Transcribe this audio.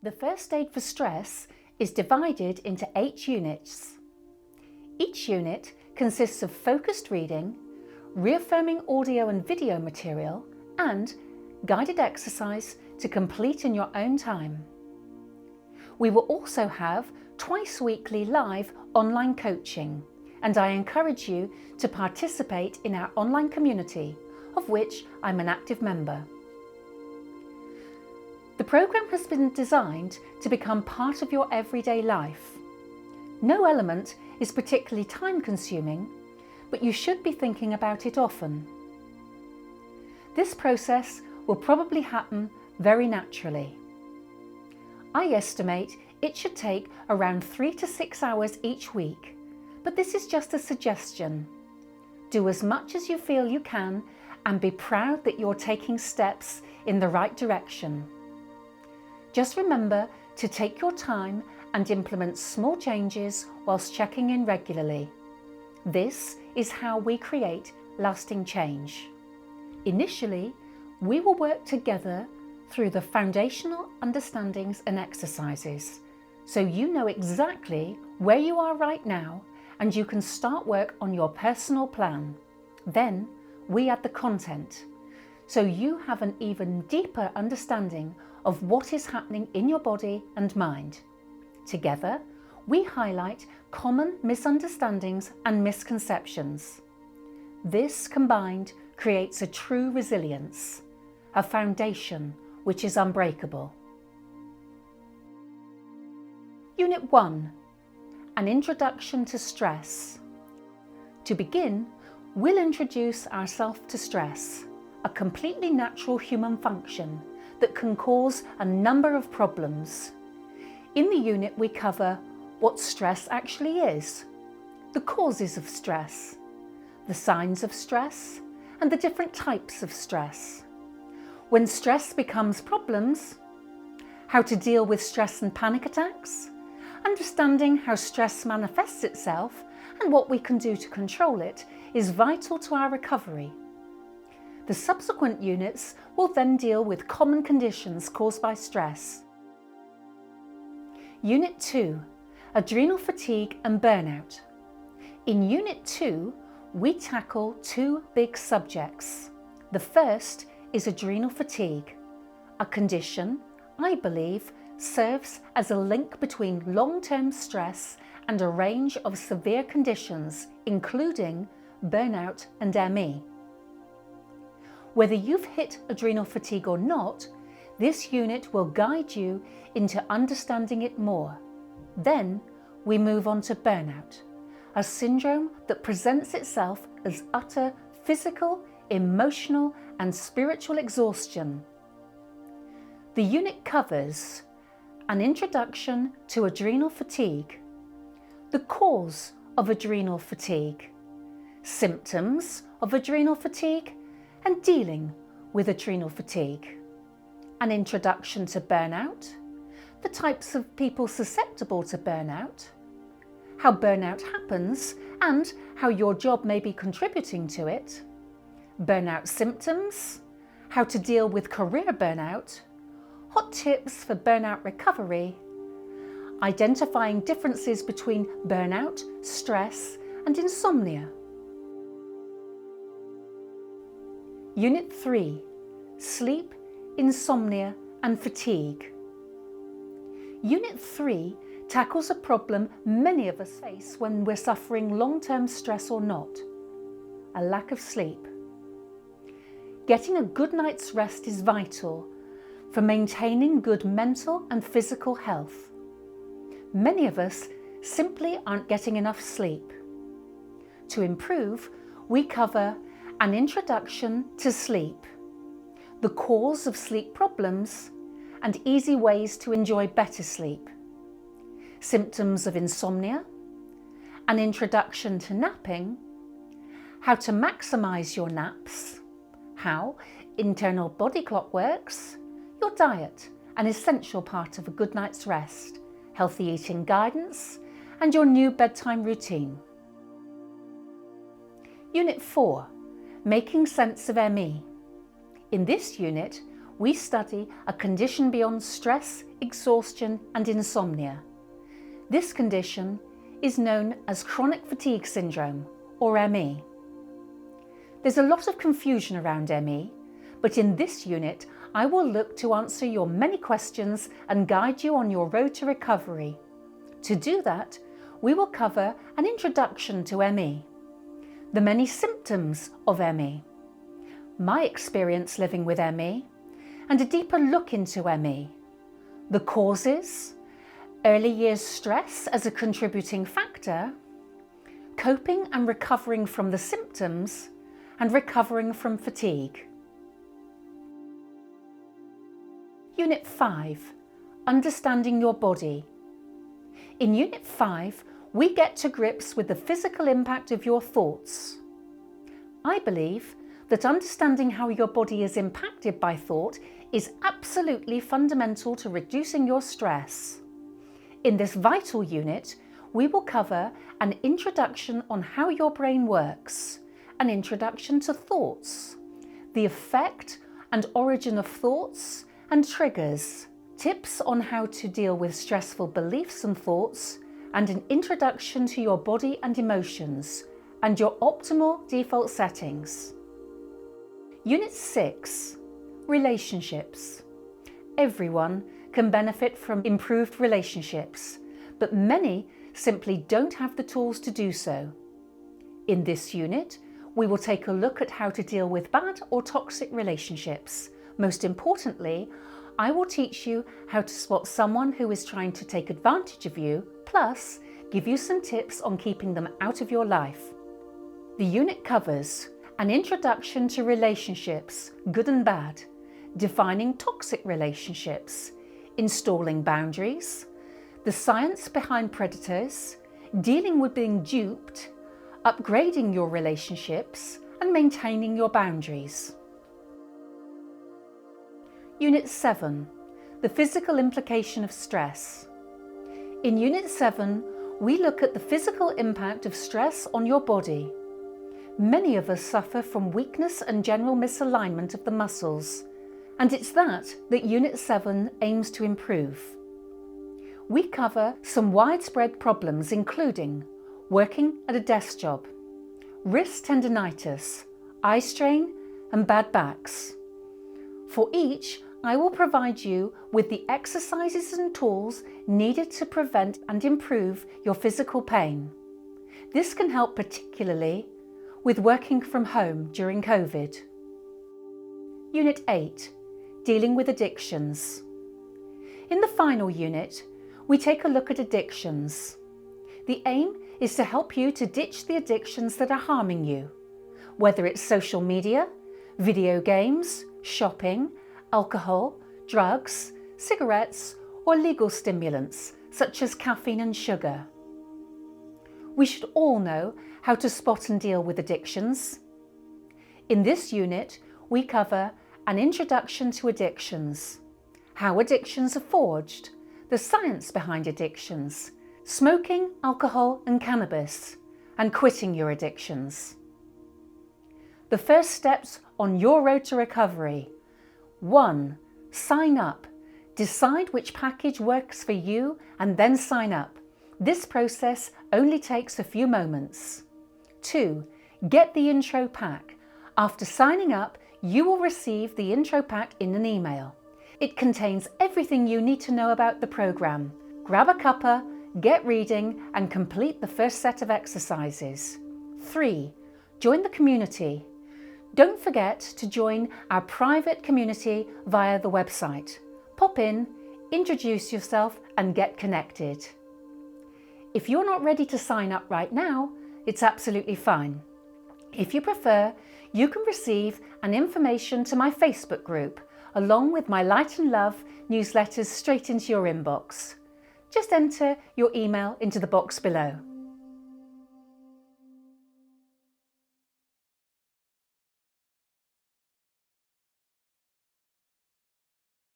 The first aid for stress is divided into 8 units. Each unit consists of focused reading, reaffirming audio and video material, and guided exercise to complete in your own time. We will also have twice weekly live online coaching, and I encourage you to participate in our online community, of which I'm an active member. The programme has been designed to become part of your everyday life. No element is particularly time-consuming, but you should be thinking about it often. This process will probably happen very naturally. I estimate it should take around 3 to 6 hours each week, but this is just a suggestion. Do as much as you feel you can and be proud that you're taking steps in the right direction. Just remember to take your time and implement small changes whilst checking in regularly. This is how we create lasting change. Initially, we will work together through the foundational understandings and exercises, so you know exactly where you are right now and you can start work on your personal plan. Then we add the content, so you have an even deeper understanding of what is happening in your body and mind. Together, we highlight common misunderstandings and misconceptions. This combined creates a true resilience, a foundation which is unbreakable. Unit 1. An introduction to stress. To begin, we'll introduce ourselves to stress, a completely natural human function that can cause a number of problems. In the unit, we cover what stress actually is, the causes of stress, the signs of stress, and the different types of stress. When stress becomes problems, how to deal with stress and panic attacks, understanding how stress manifests itself and what we can do to control it is vital to our recovery. The subsequent units will then deal with common conditions caused by stress. Unit 2. Adrenal fatigue and burnout. In Unit 2, we tackle 2 big subjects. The first is adrenal fatigue, a condition I believe serves as a link between long-term stress and a range of severe conditions, including burnout and ME. Whether you've hit adrenal fatigue or not, this unit will guide you into understanding it more. Then we move on to burnout, a syndrome that presents itself as utter physical, emotional, and spiritual exhaustion. The unit covers an introduction to adrenal fatigue, the cause of adrenal fatigue, symptoms of adrenal fatigue, and dealing with adrenal fatigue, an introduction to burnout, the types of people susceptible to burnout, how burnout happens and how your job may be contributing to it, burnout symptoms, how to deal with career burnout, hot tips for burnout recovery, identifying differences between burnout, stress, and insomnia. Unit 3. Sleep, insomnia, and fatigue. Unit 3 tackles a problem many of us face when we're suffering long-term stress or not: a lack of sleep. Getting a good night's rest is vital for maintaining good mental and physical health. Many of us simply aren't getting enough sleep. To improve, we cover an introduction to sleep, the cause of sleep problems, and easy ways to enjoy better sleep, symptoms of insomnia, an introduction to napping, how to maximise your naps, how internal body clock works, your diet, an essential part of a good night's rest, healthy eating guidance, and your new bedtime routine. Unit 4. Making sense of ME. In this unit, we study a condition beyond stress, exhaustion and insomnia. This condition is known as chronic fatigue syndrome, or ME. There's a lot of confusion around ME, but in this unit I will look to answer your many questions and guide you on your road to recovery. To do that, we will cover an introduction to ME, the many symptoms of ME, my experience living with ME, and a deeper look into ME, the causes, early years stress as a contributing factor, coping and recovering from the symptoms, and recovering from fatigue. Unit 5, Understanding Your Body. In Unit 5, we get to grips with the physical impact of your thoughts. I believe that understanding how your body is impacted by thought is absolutely fundamental to reducing your stress. In this vital unit, we will cover an introduction on how your brain works, an introduction to thoughts, the effect and origin of thoughts and triggers, tips on how to deal with stressful beliefs and thoughts, and an introduction to your body and emotions and your optimal default settings. Unit 6, Relationships. Everyone can benefit from improved relationships, but many simply don't have the tools to do so. In this unit, we will take a look at how to deal with bad or toxic relationships. Most importantly, I will teach you how to spot someone who is trying to take advantage of you, plus give you some tips on keeping them out of your life. The unit covers an introduction to relationships, good and bad, defining toxic relationships, installing boundaries, the science behind predators, dealing with being duped, upgrading your relationships, and maintaining your boundaries. Unit 7, the physical implication of stress. In Unit 7, we look at the physical impact of stress on your body. Many of us suffer from weakness and general misalignment of the muscles, and it's that Unit 7 aims to improve. We cover some widespread problems including working at a desk job, wrist tendinitis, eye strain, and bad backs. For each, I will provide you with the exercises and tools needed to prevent and improve your physical pain. This can help particularly with working from home during COVID. Unit 8, Dealing with Addictions. In the final unit, we take a look at addictions. The aim is to help you to ditch the addictions that are harming you, whether it's social media, video games, shopping, alcohol, drugs, cigarettes, or legal stimulants such as caffeine and sugar. We should all know how to spot and deal with addictions. In this unit, we cover an introduction to addictions, how addictions are forged, the science behind addictions, smoking, alcohol and cannabis, and quitting your addictions. The first steps on your road to recovery. 1. Sign up. Decide which package works for you and then sign up. This process only takes a few moments. 2. Get the intro pack. After signing up, you will receive the intro pack in an email. It contains everything you need to know about the program. Grab a cuppa, get reading, and complete the first set of exercises. 3. Join the community. Don't forget to join our private community via the website. Pop in, introduce yourself, and get connected. If you're not ready to sign up right now, it's absolutely fine. If you prefer, you can receive an information to my Facebook group, along with my Light and Love newsletters straight into your inbox. Just enter your email into the box below.